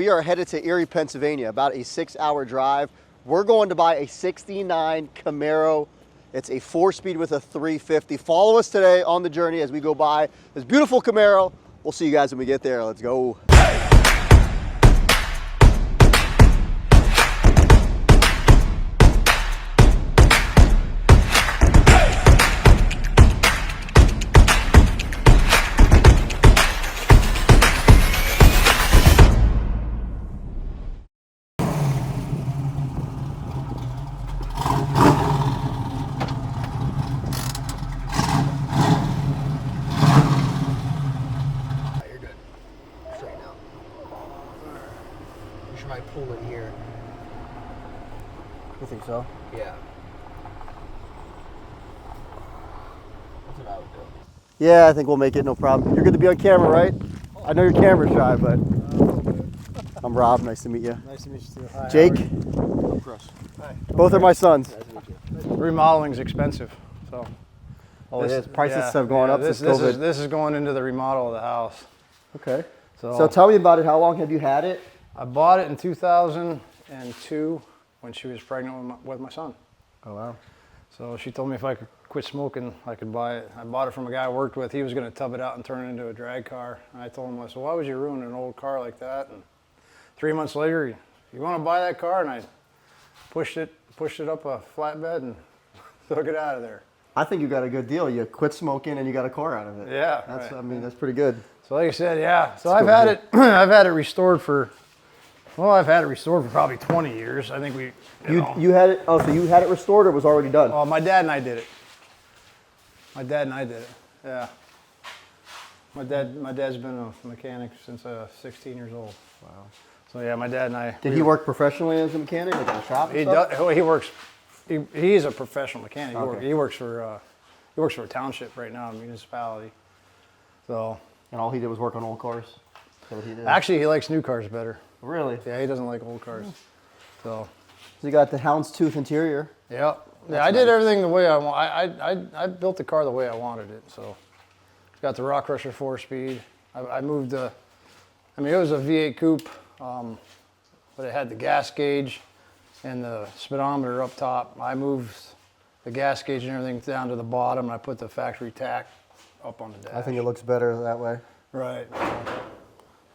we are headed to Erie, Pennsylvania, about a 6-hour drive. We're going to buy a 69 Camaro. It's a 4-speed with a 350. Follow us today on the journey as we go by this beautiful Camaro. We'll see you guys when we get there. Let's go. Pull in here. You think so? Yeah. That's what I would do. Yeah, I think we'll make it, no problem. You're good to be on camera, right? I know you're camera shy, but I'm Rob. Nice to meet you. Nice to meet you too. Hi, Jake. Chris. Hi. Both are my sons. Nice to meet you. Remodeling's expensive, so. Oh, it is. Prices have gone up since COVID. This is going into the remodel of the house. Okay. So tell me about it. How long have you had it? I bought it in 2002 when she was pregnant with my son. Oh, wow. So she told me if I could quit smoking, I could buy it. I bought it from a guy I worked with. He was going to tub it out and turn it into a drag car. And I told him, I said, why would you ruin an old car like that? And 3 months later, you want to buy that car? And I pushed it up a flatbed and took it out of there. I think you got a good deal. You quit smoking and you got a car out of it. Yeah. That's, right. I mean, that's pretty good. So like I said, yeah. So I've had it, restored for, well, I've had it restored for probably 20 years. I think You had it, so you had it restored or it was already done? Well, my dad and I did it. Yeah. My dad's been a mechanic since 16 years old. Wow. So yeah, my dad and I. Did he work professionally as a mechanic, like in a shop? He stuff? does. Well, he works. He's a professional mechanic. Okay. He works for a township right now, a municipality. So. And all he did was work on old cars. That's what he did. Actually, he likes new cars better. Really? Yeah, he doesn't like old cars. So you got the houndstooth interior. Yeah. Yeah, I did everything the way I want. I built the car the way I wanted it. So got the Rock Crusher 4-speed. I moved it was a V8 coupe, but it had the gas gauge and the speedometer up top. I moved the gas gauge and everything down to the bottom, and I put the factory tack up on the dash. I think it looks better that way. Right.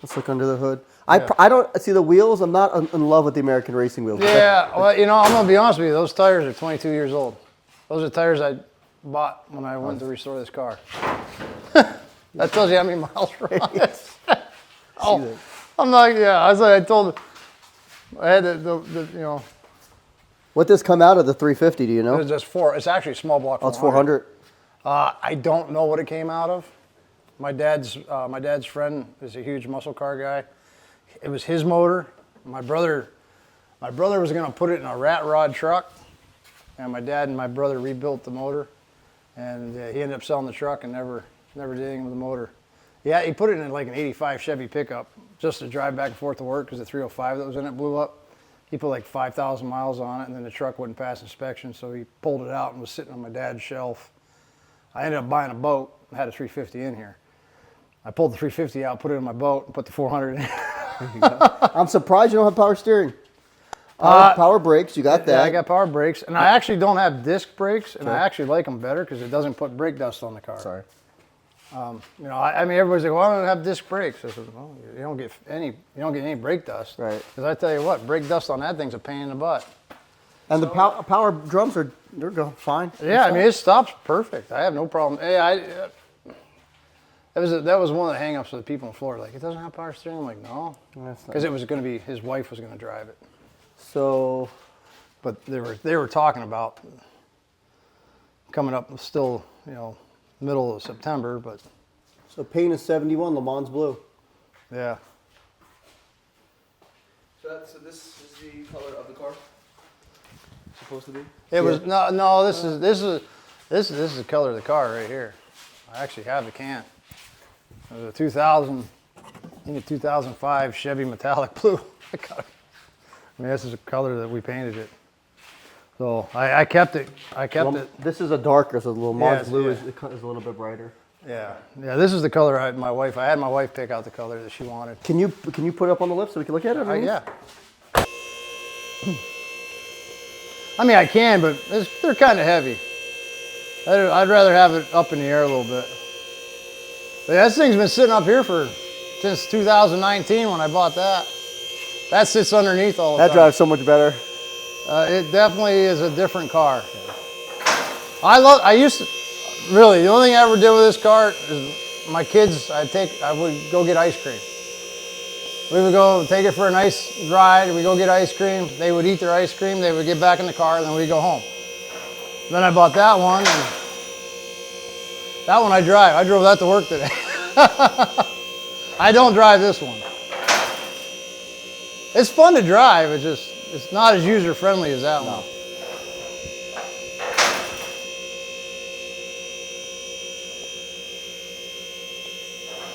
Let's look under the hood. Yeah. I don't see the wheels. I'm not in love with the American racing wheels. Yeah, well, I'm going to be honest with you. Those tires are 22 years old. Those are tires I bought when I went to restore this car. That tells you how many miles were on it. Oh, I'm not, yeah, I told, I had the. What does come out of the 350, do you know? It's just it's actually a small block. Oh, it's 400. I don't know what it came out of. My dad's friend is a huge muscle car guy. It was his motor. My brother was going to put it in a rat rod truck, and my dad and my brother rebuilt the motor, and he ended up selling the truck and never did anything with the motor. Yeah, he put it in like an '85 Chevy pickup just to drive back and forth to work because the 305 that was in it blew up. He put like 5,000 miles on it, and then the truck wouldn't pass inspection, so he pulled it out and was sitting on my dad's shelf. I ended up buying a boat and had a 350 in here. I pulled the 350 out, put it in my boat, and put the 400 in. I'm surprised you don't have power steering. Power brakes, you got that. Yeah, I got power brakes. And I actually don't have disc brakes, and I actually like them better because it doesn't put brake dust on the car. Sorry. Everybody's like, well, I don't have disc brakes. I said, well, you don't get any brake dust. Right. Because I tell you what, brake dust on that thing's a pain in the butt. And the power drums they're going fine. Yeah, it stops perfect. I have no problem. Hey, that was one of the hang-ups of the people in Florida. Like, it doesn't have power steering. I'm like, no, because it was going to be his wife was going to drive it. So, but they were talking about coming up still, middle of September. But so paint is 71, Le Mans blue. Yeah. So this is the color of the car. Supposed to be. It was no. This is the color of the car right here. I actually have the can. It was a 2005 Chevy metallic blue. This is the color that we painted it. So I kept it. This is a darker, so the Le Mans blue is a little bit brighter. Yeah, yeah. This is the color I had my wife pick out the color that she wanted. Can you put it up on the lift so we can look at it? Yeah. I mean, I can, but they're kind of heavy. I'd rather have it up in the air a little bit. But yeah, this thing's been sitting up here since 2019 when I bought that. That sits underneath all the time. That drives so much better. It definitely is a different car. I used to, really, the only thing I ever did with this car is my kids, I would go get ice cream. We would go take it for a nice ride, we'd go get ice cream, they would eat their ice cream, they would get back in the car, and then we'd go home. Then I bought that one, and that one I drive. I drove that to work today. I don't drive this one. It's fun to drive, it's not as user-friendly as that one.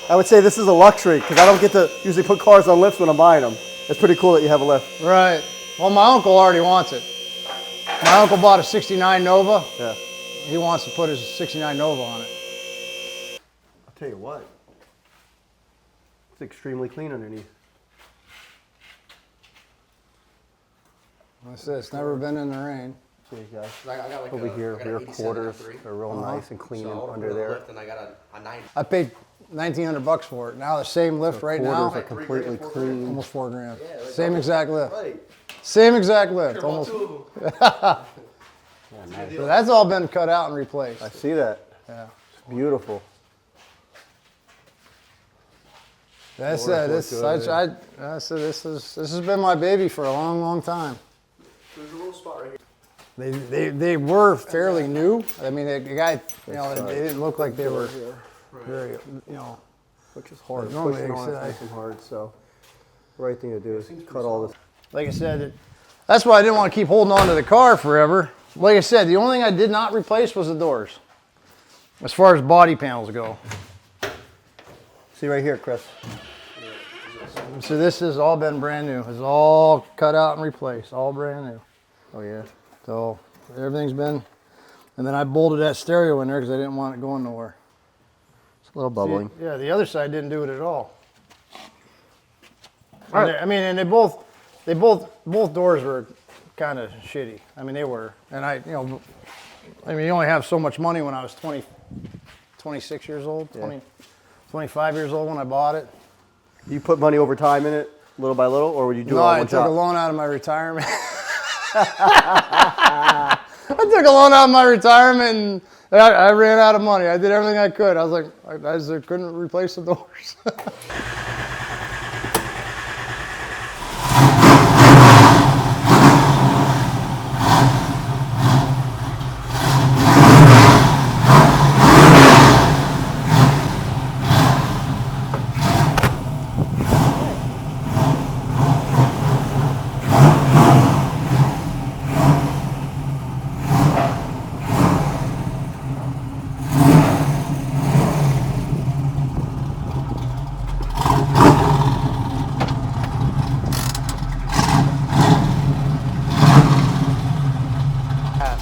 I would say this is a luxury because I don't get to usually put cars on lifts when I'm buying them. It's pretty cool that you have a lift. Right. Well, my uncle already wants it. My uncle bought a 69 Nova. Yeah. He wants to put his 69 Nova on it. I'll tell you what. It's extremely clean underneath. That's it. It's never been in the rain. See you guys. I got like Over here, I got rear an 87 quarters M3. are real nice and clean So I would've under put a there. lift and I got a 90. I paid $1,900 for it. Now the same lift right now, Quarters are completely clean. almost $4,000. Yeah, like Same exact lift. Right. Same exact lift. Sure, Almost. two of them. So that's all been cut out and replaced. I see that. Yeah. It's beautiful. That's Doors it. look good. This has been my baby for a long, long time. There's a little spot right here. They were fairly new. I mean, the guy, they didn't look like they were very, Which is hard. Normally, Pushing like I on said, it's nice and hard, so the right thing to do is cut all this. like I said, that's why I didn't want to keep holding on to the car forever. Like I said, the only thing I did not replace was the doors, as far as body panels go. See right here, Chris. So this has all been brand new. It's all cut out and replaced, all brand new. Oh yeah. So everything's been, and then I bolted that stereo in there because I didn't want it going nowhere. It's a little bubbling. See, yeah, the other side didn't do it at all. I mean, and both doors were kind of shitty. I mean, they were, and I mean, you only have so much money when I was 26 years old, 25 years old when I bought it. You put money over time in it, little by little, or would you do it No, all I one took shot? a loan out of my retirement. I took a loan out of my retirement and I ran out of money. I did everything I could. I was like, I just couldn't replace the doors.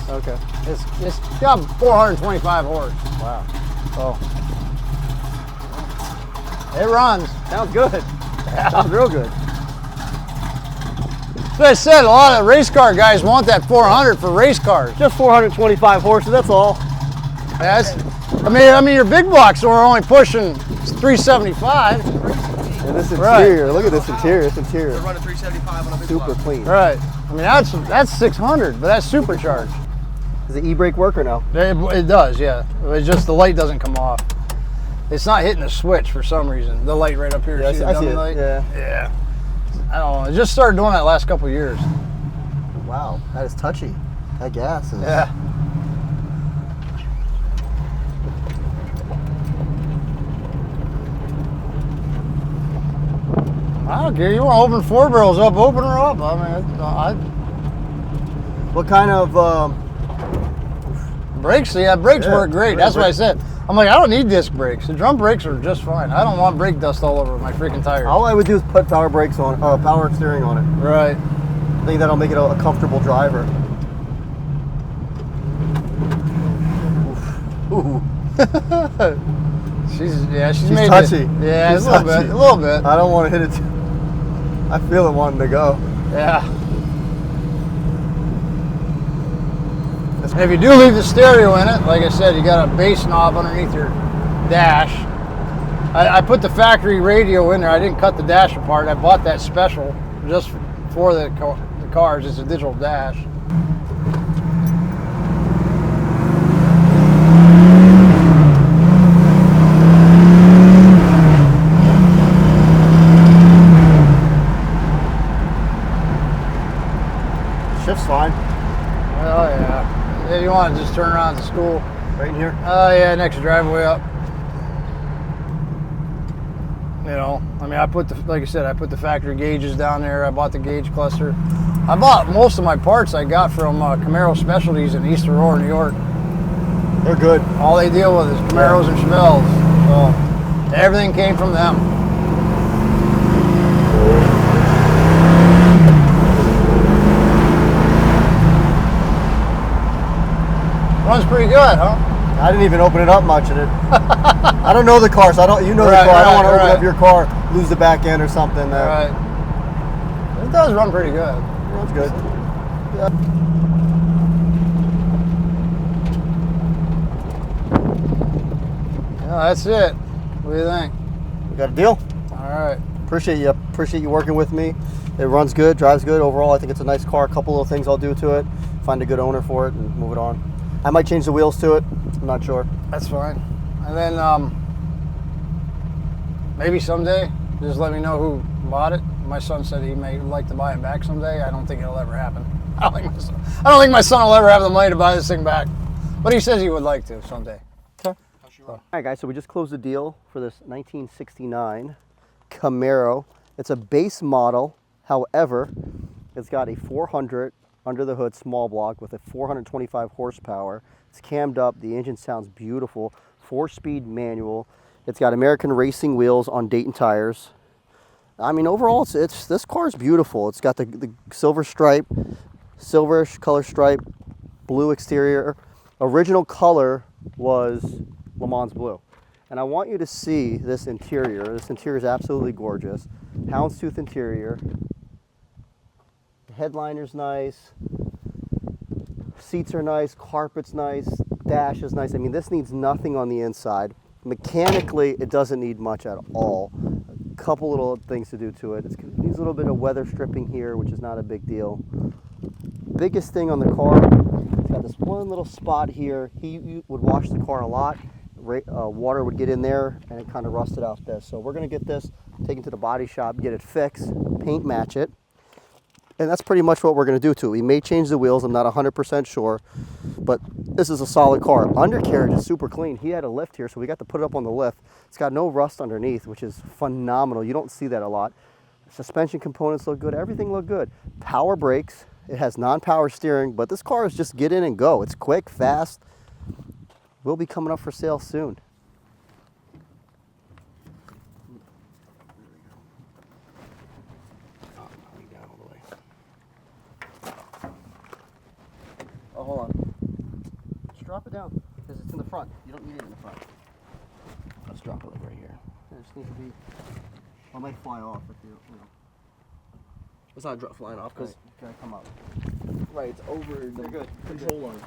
Okay. It's got 425 horse. Wow. So it runs. Sounds good. Sounds real good. So I said, a lot of race car guys want that 400 for race cars. Just 425 horses, that's all. I mean, your big blocks are only pushing 375. And this interior, look at this interior. This They're interior, running 375 on a big super block. clean. Right. I mean, that's 600, but that's supercharged. Does the e-brake work or no? It does, yeah. It's just the light doesn't come off. It's not hitting the switch for some reason. The light right up here. Yeah, see the I see dummy it. light? Yeah. Yeah. I don't know. It just started doing that last couple of years. Wow, that is touchy. That gas is. Yeah. I don't care. You want to open 4 barrels up, open her up. I mean, What kind of? brakes, yeah, brakes Yeah, work great. right, That's what I right. said. I'm like, I don't need disc brakes. The drum brakes are just fine. I don't want brake dust all over my freaking tires. All I would do is put power brakes on, power steering on it. Right. I think that'll make it a comfortable driver. Ooh. She's She's made touchy. It. Yeah, She's a little touchy. bit. A little bit. I don't want to hit it. I feel it wanting to go. Yeah. And if you do leave the stereo in it, like I said, you got a bass knob underneath your dash. I put the factory radio in there. I didn't cut the dash apart. I bought that special just for the cars. It's a digital dash. Shift's fine. Oh yeah. If you want to just turn around to school. Right in here. Oh yeah, next driveway up. You know, I mean, like I said, I put the factory gauges down there. I bought the gauge cluster. I bought most of my parts I got from Camaro Specialties in East Aurora, New York. They're good. All they deal with is Camaros and Chevelles. So everything came from them. Runs pretty good, huh? I didn't even open it up much. I don't know the car, so you know the car. I don't want to open up your car, lose the back end or something. Right. It does run pretty good. It runs good. Yeah. Yeah, that's it. What do you think? We got a deal. All right. Appreciate you working with me. It runs good, drives good. Overall, I think it's a nice car. A couple little things I'll do to it. Find a good owner for it and move it on. I might change the wheels to it. I'm not sure. That's fine. And then maybe someday, just let me know who bought it. My son said he may like to buy it back someday. I don't think it'll ever happen. I don't think my son will ever have the money to buy this thing back. But he says he would like to someday. Okay. All right, guys, so we just closed the deal for this 1969 Camaro. It's a base model. However, it's got a 400 under the hood small block with a 425 horsepower. It's cammed up. The engine sounds beautiful. 4-speed manual. It's got American racing wheels on Dayton tires. I mean, overall, this car is beautiful. It's got the silver stripe, silverish color stripe, blue exterior. Original color was Le Mans blue. And I want you to see this interior. This interior is absolutely gorgeous. Houndstooth interior. The headliner's nice. Seats are nice. Carpet's nice. Dash is nice. I mean, this needs nothing on the inside. Mechanically, it doesn't need much at all. A couple little things to do to it. It needs a little bit of weather stripping here, which is not a big deal. Biggest thing on the car, it's got this one little spot here. He would wash the car a lot. Water would get in there and it kind of rusted out this. So we're going to get this taken to the body shop, get it fixed, paint match it. And that's pretty much what we're going to do to it. We may change the wheels. I'm not 100% sure, but this is a solid car. Undercarriage is super clean. He had a lift here, so we got to put it up on the lift. It's got no rust underneath, which is phenomenal. You don't see that a lot. Suspension components look good. Everything looked good. Power brakes. It has non-power steering, but this car is just get in and go. It's quick, fast. Will be coming up for sale soon. Oh, hold on. Just drop it down because it's in the front. You don't need it in the front. Let's drop it like right here. It just needs to be. I might fly off if you know. It's not flying off because It's gonna come up. right, it's over the You're good. control arm.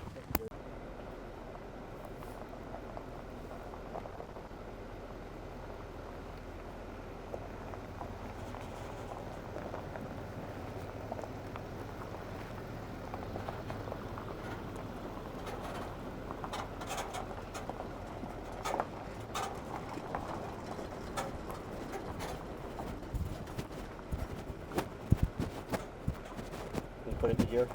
Put it to here.